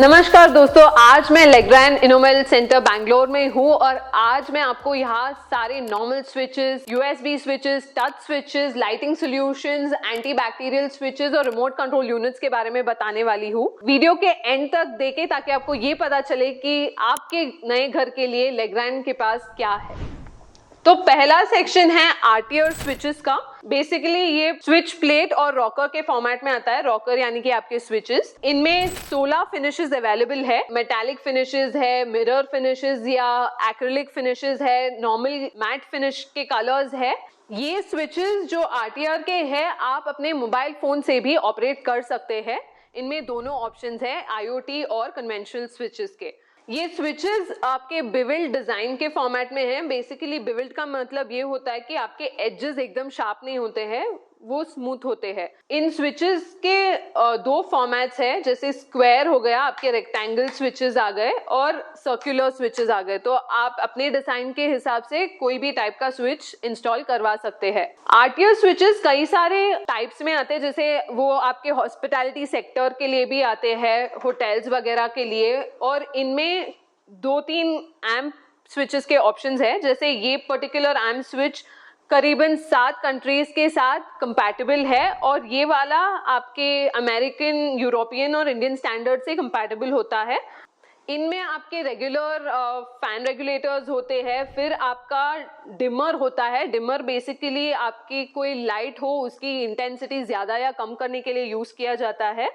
नमस्कार दोस्तों, आज मैं लेग्रैंड इनोवेल सेंटर बैंगलोर में हूँ और आज मैं आपको यहाँ सारे normal switches, USB switches, touch switches, lighting solutions, anti bacterial switches और रिमोट कंट्रोल यूनिट्स के बारे में बताने वाली हूँ। वीडियो के एंड तक देखें ताकि आपको ये पता चले कि आपके नए घर के लिए लेग्रैंड के पास क्या है। तो पहला सेक्शन है आरटीआर स्विचेस का। बेसिकली ये स्विच प्लेट और रॉकर के फॉर्मेट में आता है। रॉकर यानी कि आपके स्विचेस, इनमें 16 फिनिशेस अवेलेबल है। मेटालिक फिनिशेस है, मिरर फिनिशेस या एक्रिलिक फिनिशेस है, नॉर्मल मैट फिनिश के कलर्स है। ये स्विचेस जो आरटीआर के हैं, आप अपने मोबाइल फोन से भी ऑपरेट कर सकते हैं। इनमें दोनों ऑप्शंस है, आईओटी और कन्वेंशनल स्विचेस के। ये स्विचेस आपके बिविल्ड डिजाइन के फॉर्मेट में हैं। बेसिकली बिविल्ड का मतलब ये होता है कि आपके एजेस एकदम शार्प नहीं होते हैं, वो स्मूथ होते हैं। इन स्विचेस के दो फॉर्मेट्स हैं, जैसे स्क्वायर हो गया, आपके रेक्टेंगल स्विचेस आ गए और सर्कुलर स्विचेस आ गए। तो आप अपने डिजाइन के हिसाब से कोई भी टाइप का स्विच इंस्टॉल करवा सकते हैं। आरटीआर स्विचेस कई सारे टाइप्स में आते हैं, जैसे वो आपके हॉस्पिटैलिटी सेक्टर के लिए भी आते हैं, होटल्स वगैरह के लिए, और इनमें 2-3 एम्प स्विचेस के ऑप्शंस है। जैसे ये पर्टिकुलर एम्प स्विच करीबन 7 कंट्रीज के साथ कंपैटिबल है और ये वाला आपके अमेरिकन, यूरोपियन और इंडियन स्टैंडर्ड से कंपैटिबल होता है। इनमें आपके रेगुलर फैन रेगुलेटर्स होते हैं, फिर आपका डिमर होता है। डिमर बेसिकली आपकी कोई लाइट हो, उसकी इंटेंसिटी ज़्यादा या कम करने के लिए यूज़ किया जाता है,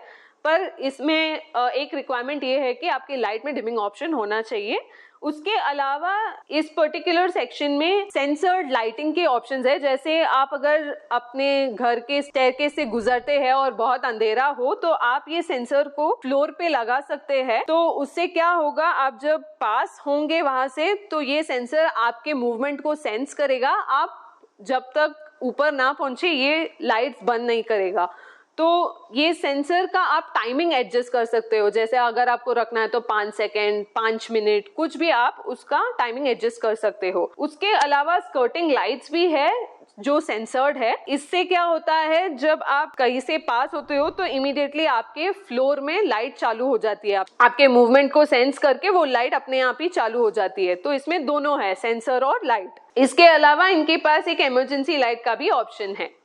पर इसमें एक रिक्वायरमेंट ये है कि आपकी लाइट में डिमिंग ऑप्शन होना चाहिए। उसके अलावा इस पर्टिकुलर सेक्शन में सेंसर्ड लाइटिंग के ऑप्शंस है। जैसे आप अगर अपने घर के स्टेयरकेस से गुजरते हैं और बहुत अंधेरा हो, तो आप ये सेंसर को फ्लोर पे लगा सकते हैं। तो उससे क्या होगा, आप जब पास होंगे वहां से, तो ये सेंसर आपके मूवमेंट को सेंस करेगा। आप जब तक ऊपर ना पहुंचे ये लाइट्स बंद नहीं करेगा। तो ये सेंसर का आप टाइमिंग एडजस्ट कर सकते हो। जैसे अगर आपको रखना है तो 5 सेकेंड, 5 मिनट, कुछ भी आप उसका टाइमिंग एडजस्ट कर सकते हो। उसके अलावा स्कर्टिंग लाइट्स भी है जो सेंसर्ड है। इससे क्या होता है, जब आप कहीं से पास होते हो तो इमीडिएटली आपके फ्लोर में लाइट चालू हो जाती है। आपके मूवमेंट को सेंस करके वो लाइट अपने आप ही चालू हो जाती है। तो इसमें दोनों है, सेंसर और लाइट। इसके अलावा इनके पास एक इमरजेंसी लाइट का भी ऑप्शन है।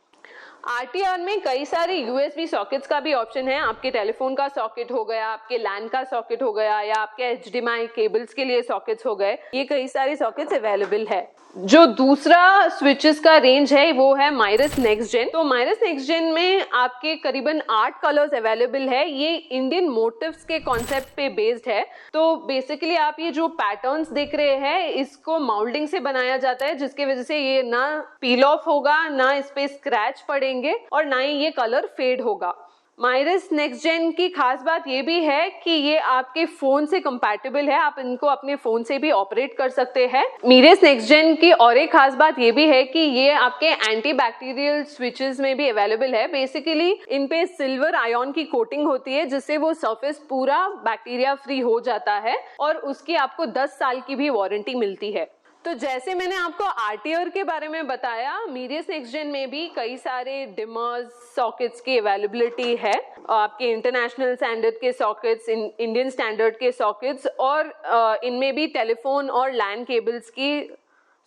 आरटीआर में कई सारे यूएसबी सॉकेट्स का भी ऑप्शन है। आपके टेलीफोन का सॉकेट हो गया, आपके लैन का सॉकेट हो गया, या आपके एचडीएमआई केबल्स के लिए सॉकेट्स हो गए। ये कई सारे सॉकेट्स अवेलेबल है। जो दूसरा स्विचेस का रेंज है वो है माइरस नेक्स्ट जेन। तो माइरस नेक्स्ट जेन में आपके करीबन 8 कलर्स अवेलेबल है। ये इंडियन मोटिव्स के कॉन्सेप्ट पे बेस्ड है। तो बेसिकली आप ये जो पैटर्न्स देख रहे हैं, इसको माउल्डिंग से बनाया जाता है, जिसकी वजह से ये ना पील ऑफ होगा, ना इस पे स्क्रैच पड़ेंगे और ना ही ये कलर फेड होगा। माइरस नेक्स्ट जेन की खास बात ये भी है कि ये आपके फोन से कंपैटिबल है। आप इनको अपने फोन से भी ऑपरेट कर सकते हैं। माइरस नेक्स्ट जेन की और एक खास बात ये भी है कि ये आपके एंटी बैक्टीरियल स्विचेस में भी अवेलेबल है। बेसिकली इन पे सिल्वर आयन की कोटिंग होती है, जिससे वो सरफेस पूरा बैक्टीरिया फ्री हो जाता है और उसकी आपको 10 साल की भी वारंटी मिलती है। तो जैसे मैंने आपको आरटीआर के बारे में बताया, माइरस नेक्स्ट जेन में भी कई सारे डिमर्स सॉकेट्स की अवेलेबिलिटी है। आपके इंटरनेशनल स्टैंडर्ड के सॉकेट्स, इंडियन स्टैंडर्ड के सॉकेट्स, और इनमें भी टेलीफोन और लैन केबल्स की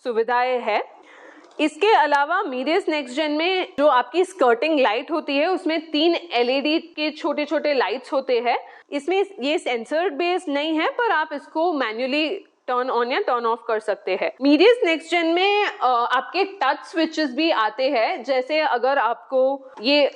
सुविधाएं है। इसके अलावा माइरस नेक्स्ट जेन में जो आपकी स्कर्टिंग लाइट होती है, उसमें 3 एलईडी के छोटे छोटे लाइट्स होते हैं। इसमें ये सेंसर बेस्ड नहीं है, पर आप इसको मैन्युअली टर्न ऑन या टर्न ऑफ कर सकते हैं। माइरस नेक्स्ट जेन में आपके टच स्विचेस भी आते हैं। जैसे अगर आपको ये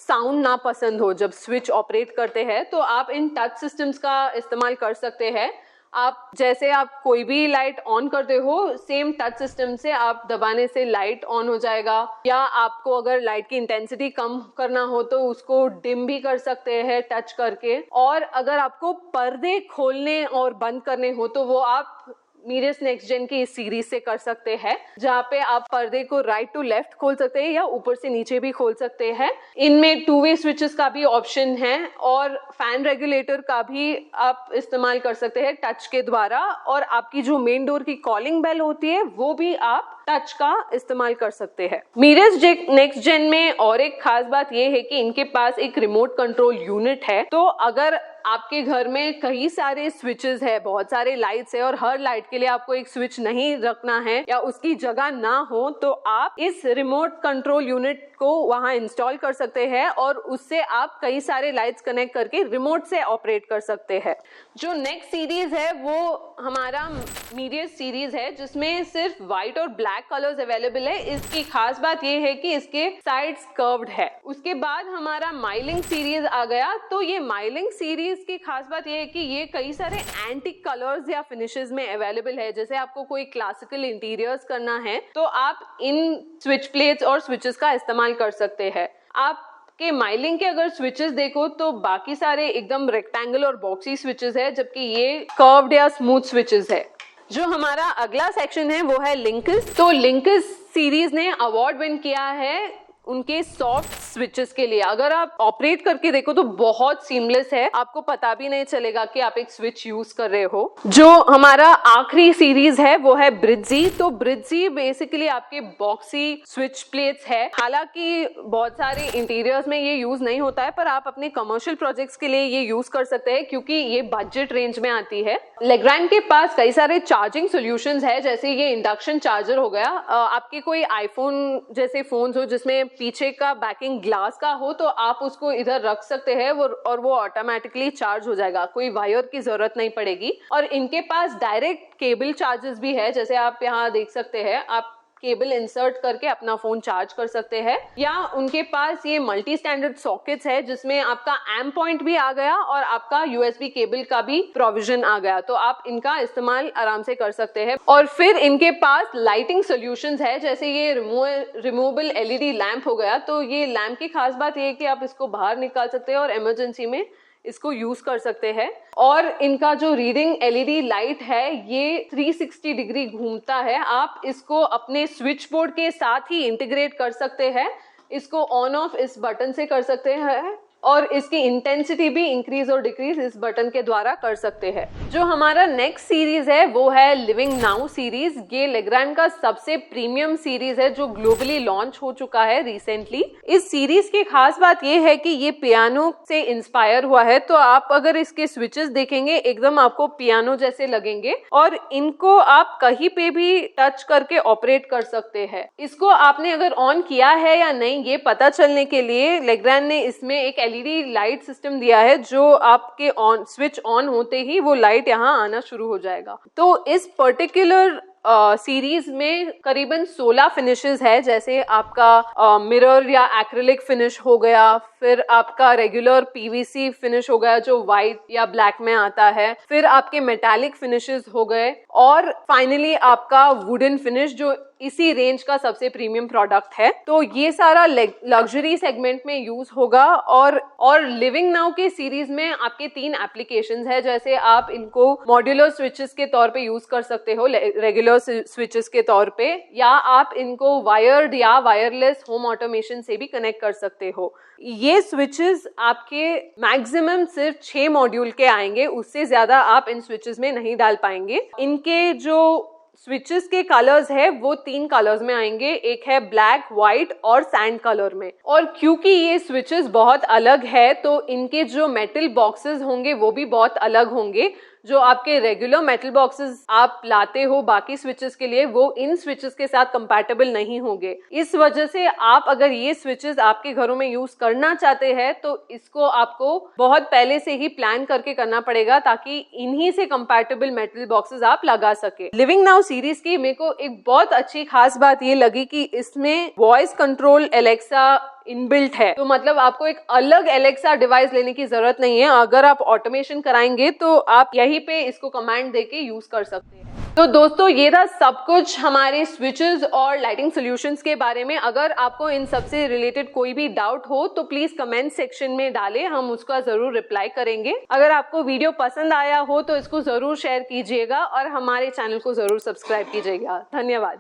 साउंड ना पसंद हो जब स्विच ऑपरेट करते हैं, तो आप इन टच सिस्टम्स का इस्तेमाल कर सकते हैं। आप जैसे आप कोई भी लाइट ऑन करते हो, सेम टच सिस्टम से आप दबाने से लाइट ऑन हो जाएगा। या आपको अगर लाइट की इंटेंसिटी कम करना हो तो उसको डिम भी कर सकते हैं टच करके। और अगर आपको पर्दे खोलने और बंद करने हो तो वो आप माइरस नेक्स्ट जेन की इस सीरीज से कर सकते हैं, जहाँ पे आप पर्दे को राइट टू लेफ्ट खोल सकते हैं या ऊपर से नीचे भी खोल सकते हैं। इनमें 2 वे स्विचेस का भी ऑप्शन है और फैन रेगुलेटर का भी आप इस्तेमाल कर सकते हैं टच के द्वारा। और आपकी जो मेन डोर की कॉलिंग बेल होती है, वो भी आप टच का इस्तेमाल कर सकते हैं। माइरस नेक्स्ट जेन में और एक खास बात ये है कि इनके पास एक रिमोट कंट्रोल यूनिट है। तो अगर आपके घर में कई सारे स्विचेस है, बहुत सारे लाइट्स है और हर लाइट के लिए आपको एक स्विच नहीं रखना है या उसकी जगह ना हो, तो आप इस रिमोट कंट्रोल यूनिट को वहां इंस्टॉल कर सकते हैं और उससे आप कई सारे लाइट्स कनेक्ट करके रिमोट से ऑपरेट कर सकते हैं। जो नेक्स्ट सीरीज है वो हमारा मीडियस सीरीज है, जिसमें सिर्फ व्हाइट और ब्लैक कलर्स अवेलेबल है। इसकी खास बात ये है कि इसके साइड्स कर्व्ड है। उसके बाद हमारा माइलिंग सीरीज आ गया। तो ये माइलिंग सीरीज की खास बात ये है कि ये कई सारे एंटिक कलर्स या फिनिशेस में अवेलेबल है। जैसे आपको कोई क्लासिकल इंटीरियर्स करना है तो आप इन स्विच प्लेट्स और स्विचेस का इस्तेमाल कर सकते हैं। आप के माइलिंग के अगर स्विचेस देखो तो बाकी सारे एकदम रेक्टेंगल और बॉक्सी स्विचेस है, जबकि ये कर्व्ड या स्मूथ स्विचेस है। जो हमारा अगला सेक्शन है वो है लिंकस। तो लिंकस सीरीज ने अवार्ड विन किया है उनके सॉफ्ट स्विचेस के लिए। अगर आप ऑपरेट करके देखो तो बहुत सीमलेस है, आपको पता भी नहीं चलेगा कि आप एक स्विच यूज कर रहे हो। जो हमारा आखिरी सीरीज है वो है ब्रिड्जी। तो ब्रिड्जी बेसिकली आपके बॉक्सी स्विच प्लेट्स है। हालांकि बहुत सारे इंटीरियर्स में ये यूज नहीं होता है, पर आप अपने कमर्शियल प्रोजेक्ट्स के लिए ये यूज कर सकते हैं क्योंकि ये बजट रेंज में आती है। लेग्रैंड के पास कई सारे चार्जिंग सोल्यूशंस है, जैसे ये इंडक्शन चार्जर हो गया। आपके कोई आईफोन जैसे फोन्स हो जिसमें पीछे का बैकिंग ग्लास का हो तो आप उसको इधर रख सकते हैं और वो ऑटोमेटिकली चार्ज हो जाएगा, कोई वायर की जरूरत नहीं पड़ेगी। और इनके पास डायरेक्ट केबल चार्जर्स भी है, जैसे आप यहाँ देख सकते हैं। आप केबल इंसर्ट करके अपना फोन चार्ज कर सकते हैं, या उनके पास ये मल्टी स्टैंडर्ड सॉकेट्स है जिसमें आपका एम पॉइंट भी आ गया और आपका यूएसबी केबल का भी प्रोविजन आ गया, तो आप इनका इस्तेमाल आराम से कर सकते हैं। और फिर इनके पास लाइटिंग सॉल्यूशंस है, जैसे ये रिमूवेबल एलईडी लैंप हो गया। तो ये लैंप की खास बात ये है कि आप इसको बाहर निकाल सकते हैं और इमरजेंसी में इसको यूज कर सकते हैं। और इनका जो रीडिंग एलईडी लाइट है ये 360 डिग्री घूमता है। आप इसको अपने स्विच बोर्ड के साथ ही इंटीग्रेट कर सकते हैं। इसको ऑन ऑफ इस बटन से कर सकते हैं और इसकी इंटेंसिटी भी इंक्रीज और डिक्रीज इस बटन के द्वारा कर सकते हैं। जो हमारा नेक्स्ट सीरीज है वो है लिविंग नाउ सीरीज। ये लेग्रैंड का सबसे प्रीमियम सीरीज है जो ग्लोबली लॉन्च हो चुका है रिसेंटली। इस सीरीज की खास बात ये है कि ये पियानो से इंस्पायर हुआ है। तो आप अगर इसके स्विचेस देखेंगे एकदम आपको पियानो जैसे लगेंगे और इनको आप कहीं पे भी टच करके ऑपरेट कर सकते हैं। इसको आपने अगर ऑन किया है या नहीं ये पता चलने के लिए लेग्रैंड ने इसमें एक एलईडी लाइट सिस्टम दिया है, जो आपके ऑन स्विच ऑन होते ही वो लाइट यहाँ आना शुरू हो जाएगा। तो इस पर्टिकुलर सीरीज में करीबन 16 फिनिशेस है, जैसे आपका मिरर या एक्रिलिक फिनिश हो गया, फिर आपका रेगुलर पीवीसी फिनिश हो गया जो व्हाइट या ब्लैक में आता है, फिर आपके मेटालिक फिनिशेस हो गए और फाइनली आपका वुडन फिनिश जो इसी रेंज का सबसे प्रीमियम प्रोडक्ट है। तो ये सारा लग्जरी सेगमेंट में यूज होगा। और लिविंग नाउ के सीरीज में आपके 3 एप्लीकेशंस है, जैसे आप इनको मॉड्यूलर स्विचेस के तौर पे यूज कर सकते हो रेगुलर स्विचेस के तौर पे, या आप इनको वायर्ड या वायरलेस होम ऑटोमेशन से भी कनेक्ट कर सकते हो। ये स्विचेस आपके मैक्सिमम सिर्फ 6 मॉड्यूल के आएंगे, उससे ज्यादा आप इन स्विचेस में नहीं डाल पाएंगे। इनके जो स्विचेस के कलर्स है वो 3 कलर्स में आएंगे, एक है ब्लैक, व्हाइट और सैंड कलर में। और क्योंकि ये स्विचेस बहुत अलग है तो इनके जो मेटल बॉक्सेस होंगे वो भी बहुत अलग होंगे। जो आपके रेगुलर मेटल बॉक्सेस आप लाते हो बाकी स्विचेस के लिए वो इन स्विचेस के साथ कंपैटिबल नहीं होंगे। इस वजह से आप अगर ये स्विचेस आपके घरों में यूज करना चाहते हैं तो इसको आपको बहुत पहले से ही प्लान करके करना पड़ेगा ताकि इन्हीं से कंपैटिबल मेटल बॉक्सेस आप लगा सके। लिविंग नाउ सीरीज की मेरे को एक बहुत अच्छी खास बात ये लगी कि इसमें वॉइस कंट्रोल एलेक्सा इनबिल्ट है, तो मतलब आपको एक अलग एलेक्सा डिवाइस लेने की जरूरत नहीं है। अगर आप ऑटोमेशन कराएंगे तो आप यहीं पे इसको कमांड देके यूज कर सकते हैं। तो दोस्तों ये था सब कुछ हमारे स्विचेस और लाइटिंग सॉल्यूशंस के बारे में। अगर आपको इन सब से रिलेटेड कोई भी डाउट हो तो प्लीज कमेंट सेक्शन में डालें, हम उसका जरूर रिप्लाई करेंगे। अगर आपको वीडियो पसंद आया हो तो इसको जरूर शेयर कीजिएगा और हमारे चैनल को जरूर सब्सक्राइब कीजिएगा। धन्यवाद।